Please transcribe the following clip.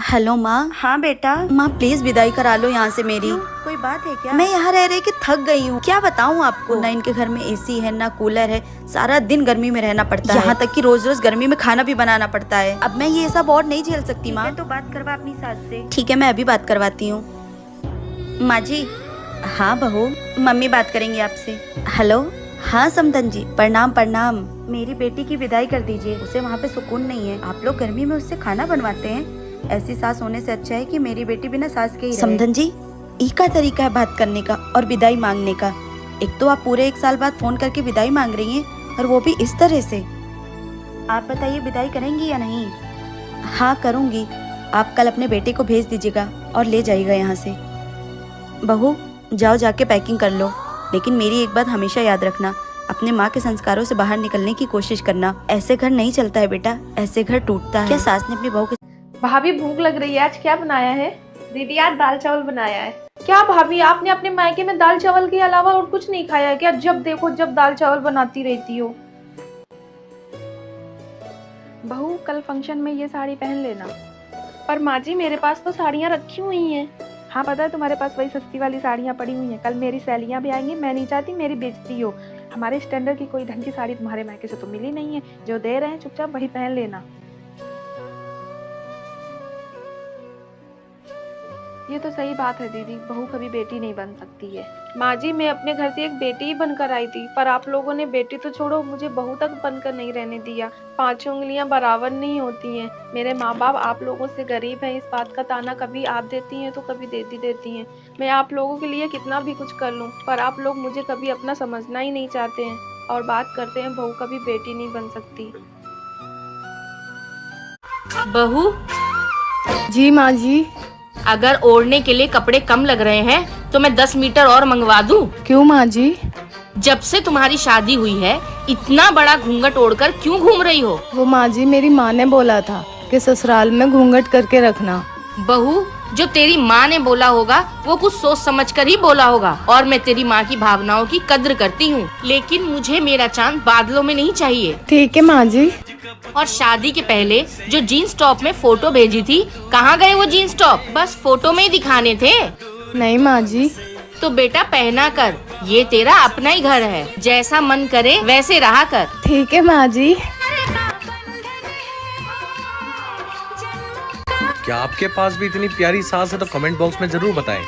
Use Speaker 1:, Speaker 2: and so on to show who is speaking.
Speaker 1: Hello माँ।
Speaker 2: हाँ बेटा।
Speaker 1: माँ प्लीज विदाई करा लो यहाँ से मेरी।
Speaker 2: कोई बात है क्या?
Speaker 1: मैं यहाँ रह रह के थक गई हूँ। क्या बताऊँ आपको, ना इनके घर में एसी है ना कूलर है, सारा दिन गर्मी में रहना पड़ता है। यहाँ तक कि रोज रोज गर्मी में खाना भी बनाना पड़ता है। अब मैं ये सब और नहीं झेल सकती माँ।
Speaker 2: तो बात करवा अपनी सास से।
Speaker 1: ठीक है, मैं अभी बात करवाती हूँ। माँ जी। हाँ बहू, मम्मी बात करेंगी आपसे। हेलो। हाँ समधन जी, प्रणाम प्रणाम।
Speaker 2: मेरी बेटी की विदाई कर दीजिए, उसे वहाँ पे सुकून नहीं है। आप लोग गर्मी में उससे खाना बनवाते हैं। ऐसी सास होने से अच्छा है कि मेरी बेटी बिना सास के ही रहे।
Speaker 1: समधन जी, ई का तरीका है बात करने का और विदाई मांगने का। एक तो आप पूरे 1 साल बाद फोन करके विदाई मांग रही हैं और वो भी इस तरह से।
Speaker 2: आप बताइए विदाई करेंगी या नहीं?
Speaker 1: हाँ करूँगी। आप कल अपने बेटे को भेज दीजिएगा और ले जाइएगा यहाँ से। बहू जाओ, जाके पैकिंग कर लो। लेकिन मेरी एक बात हमेशा याद रखना, अपने माँ के संस्कारों से बाहर निकलने की कोशिश करना। ऐसे घर नहीं चलता है बेटा, ऐसे घर टूटता है। क्या सास ने अपनी बहू के
Speaker 3: भाभी भूख लग रही है, आज क्या बनाया है? दीदी आज दाल चावल बनाया है। क्या भाभी, आपने अपने मायके में दाल चावल के अलावा और कुछ नहीं खाया है क्या? जब देखो जब दाल चावल बनाती रहती हो। बहू कल फंक्शन में ये साड़ी पहन लेना। पर माँ जी मेरे पास तो साड़ियाँ रखी हुई हैं। हाँ पता है, तुम्हारे पास वही सस्ती वाली साड़ियाँ पड़ी हुई हैं। कल मेरी सहेलियाँ भी आएंगी, मैं नहीं चाहती मेरी बेइज्जती हो। हमारे स्टैंडर्ड की कोई ढंग की साड़ी तुम्हारे मायके से तो मिली नहीं है। जो दे रहे हैं चुपचाप वही पहन लेना। ये तो सही बात है दीदी, बहू कभी बेटी नहीं बन सकती है। माँ जी मैं अपने घर से एक बेटी ही बनकर आई थी, पर आप लोगों ने बेटी तो छोड़ो मुझे बहू तक बनकर नहीं रहने दिया। 5 उंगलियां बराबर नहीं होती हैं। मेरे माँ बाप आप लोगों से गरीब हैं, इस बात का ताना कभी आप देती हैं तो कभी देती हैं। मैं आप लोगों के लिए कितना भी कुछ कर लूँ, पर आप लोग मुझे कभी अपना समझना ही नहीं चाहते हैं और बात करते हैं बहू कभी बेटी नहीं बन सकती।
Speaker 4: बहू
Speaker 5: जी माँ जी।
Speaker 4: अगर ओढ़ने के लिए कपड़े कम लग रहे हैं तो मैं 10 मीटर और मंगवा दूं।
Speaker 5: क्यों माँ जी?
Speaker 4: जब से तुम्हारी शादी हुई है इतना बड़ा घूंघट ओढ़कर क्यों घूम रही हो?
Speaker 5: वो माँ जी मेरी माँ ने बोला था कि ससुराल में घूंघट करके रखना।
Speaker 4: बहू जो तेरी माँ ने बोला होगा वो कुछ सोच समझ कर ही बोला होगा, और मैं तेरी माँ की भावनाओं की कद्र करती हूँ, लेकिन मुझे मेरा चांद बादलों में नहीं चाहिए।
Speaker 5: ठीक है माँ जी।
Speaker 4: और शादी के पहले जो जीन्स टॉप में फोटो भेजी थी, कहाँ गए वो जीन्स टॉप? बस फोटो में ही दिखाने थे।
Speaker 5: नहीं माँ जी।
Speaker 4: तो बेटा पहना कर, ये तेरा अपना ही घर है, जैसा मन करे वैसे रहा कर।
Speaker 5: ठीक है माँ जी।
Speaker 6: क्या आपके पास भी इतनी प्यारी सास है तो कमेंट बॉक्स में जरूर बताएं।